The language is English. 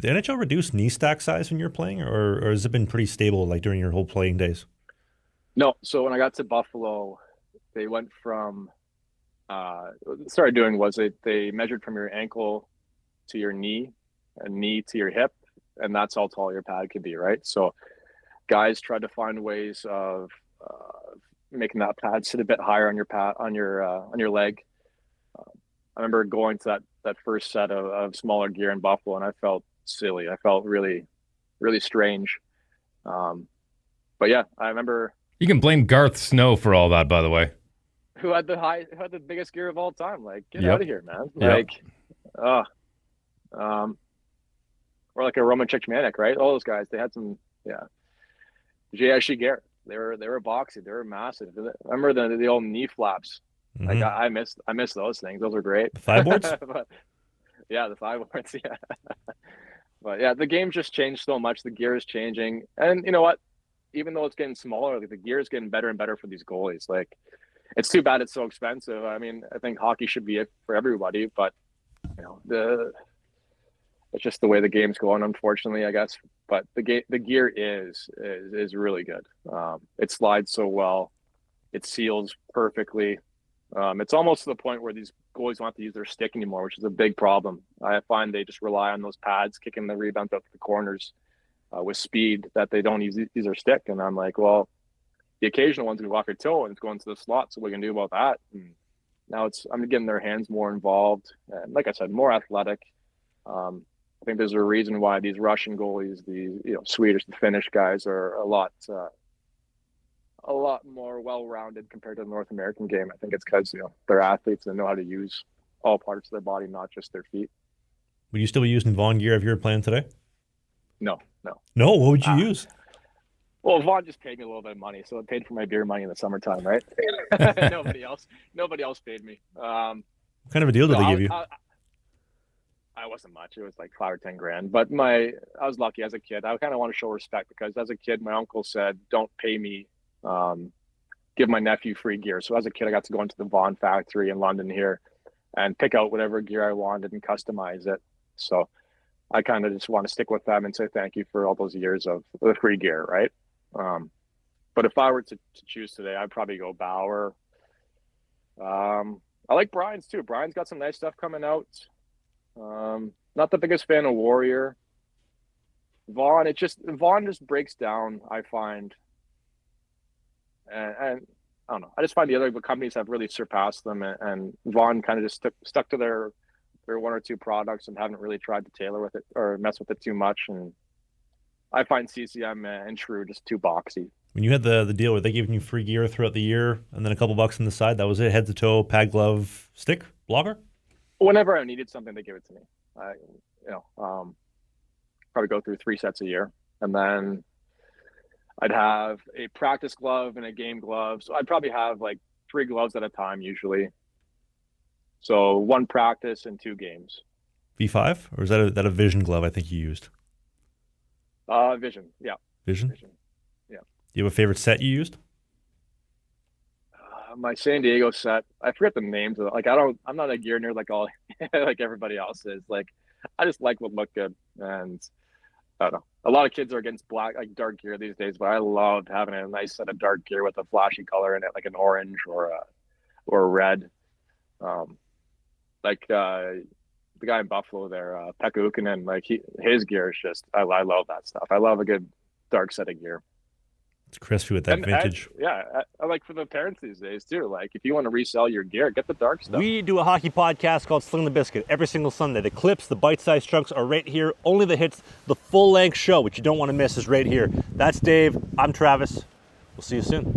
Did the NHL reduce knee stack size when you're playing, or has it been pretty stable like during your whole playing days? No, so when I got to Buffalo, they went from what they started doing was they measured from your ankle to your knee and knee to your hip, and that's how tall your pad could be, right? So guys tried to find ways of making that pad sit a bit higher on your pad on your leg. I remember going to that first set of smaller gear in Buffalo, and I felt silly. I felt really, really strange. But yeah, I remember You can blame Garth Snow for all that, by the way. who had the biggest gear of all time. Like, get Yep. out of here, man. Yep. Like, um, or like a Roman Chichmanek, right? All those guys, they had some, yeah. JLab Garrett, they were boxy, they were massive. I remember the old knee flaps. Like Mm-hmm. I miss those things. Those were great. The thigh boards? But, yeah, the thigh boards. Yeah, but yeah, the game's just changed so much. The gear is changing, and you know what? Even though it's getting smaller, like, the gear is getting better and better for these goalies. Like, it's too bad it's so expensive. I mean, I think hockey should be it for everybody, but you know, it's just the way the game's going, unfortunately, I guess. But the gear is really good. It slides so well, it seals perfectly. It's almost to the point where these goalies don't have to use their stick anymore, which is a big problem. I find they just rely on those pads kicking the rebound up the corners with speed, that they don't use their stick. And I'm like, well, the occasional one's going to walk your toe and it's going to the slot. So what can we do about that? And now I'm getting their hands more involved. And like I said, more athletic. I think there's a reason why these Russian goalies, the Swedish, the Finnish guys are a lot more well-rounded compared to the North American game. I think it's because they're athletes and know how to use all parts of their body, not just their feet. Would you still be using Vaughn gear if you were playing today? No. No, what would you use? Well, Vaughn just paid me a little bit of money, so it paid for my beer money in the summertime, right? Nobody else paid me. What kind of a deal did they give you? I wasn't much. It was like $5 or $10 grand. But I was lucky as a kid. I kind of want to show respect because as a kid, my uncle said, "Don't pay me. Give my nephew free gear." So as a kid, I got to go into the Vaughn factory in London here and pick out whatever gear I wanted and customize it. So I kind of just want to stick with them and say thank you for all those years of the free gear, right? But if I were to choose today, I'd probably go Bauer. I like Brian's too. Brian's got some nice stuff coming out. Not the biggest fan of Warrior. Vaughn just breaks down, I find. And I don't know. I just find the other companies have really surpassed them, and Vaughn kind of just stuck to their one or two products and haven't really tried to tailor with it or mess with it too much. And I find CCM and True just too boxy. When you had the deal where they gave you free gear throughout the year and then a couple bucks on the side, that was it? Head to toe, pad, glove, stick, blocker? Whenever I needed something, they give it to me. Probably go through 3 sets a year, and then I'd have a practice glove and a game glove. So I'd probably have like 3 gloves at a time usually. So 1 practice and 2 games. V5? Or is that a Vision glove I think you used? Vision, yeah. Vision? Yeah. Do you have a favorite set you used? My San Diego set, I forget the names of it. Like, I'm not a gear nerd like like everybody else is. Like, I just like what looked good. And I don't know. A lot of kids are against dark gear these days, but I loved having a nice set of dark gear with a flashy color in it, like an orange or a red. The guy in Buffalo there, Pekka Ukkonen, like his gear is just, I love that stuff. I love a good dark set of gear. It's crispy with that vintage. I like for the parents these days too. Like, if you want to resell your gear, get the dark stuff. We do a hockey podcast called Sling the Biscuit every single Sunday. The clips, the bite-sized chunks are right here. Only the hits, the full-length show, which you don't want to miss, is right here. That's Dave. I'm Travis. We'll see you soon.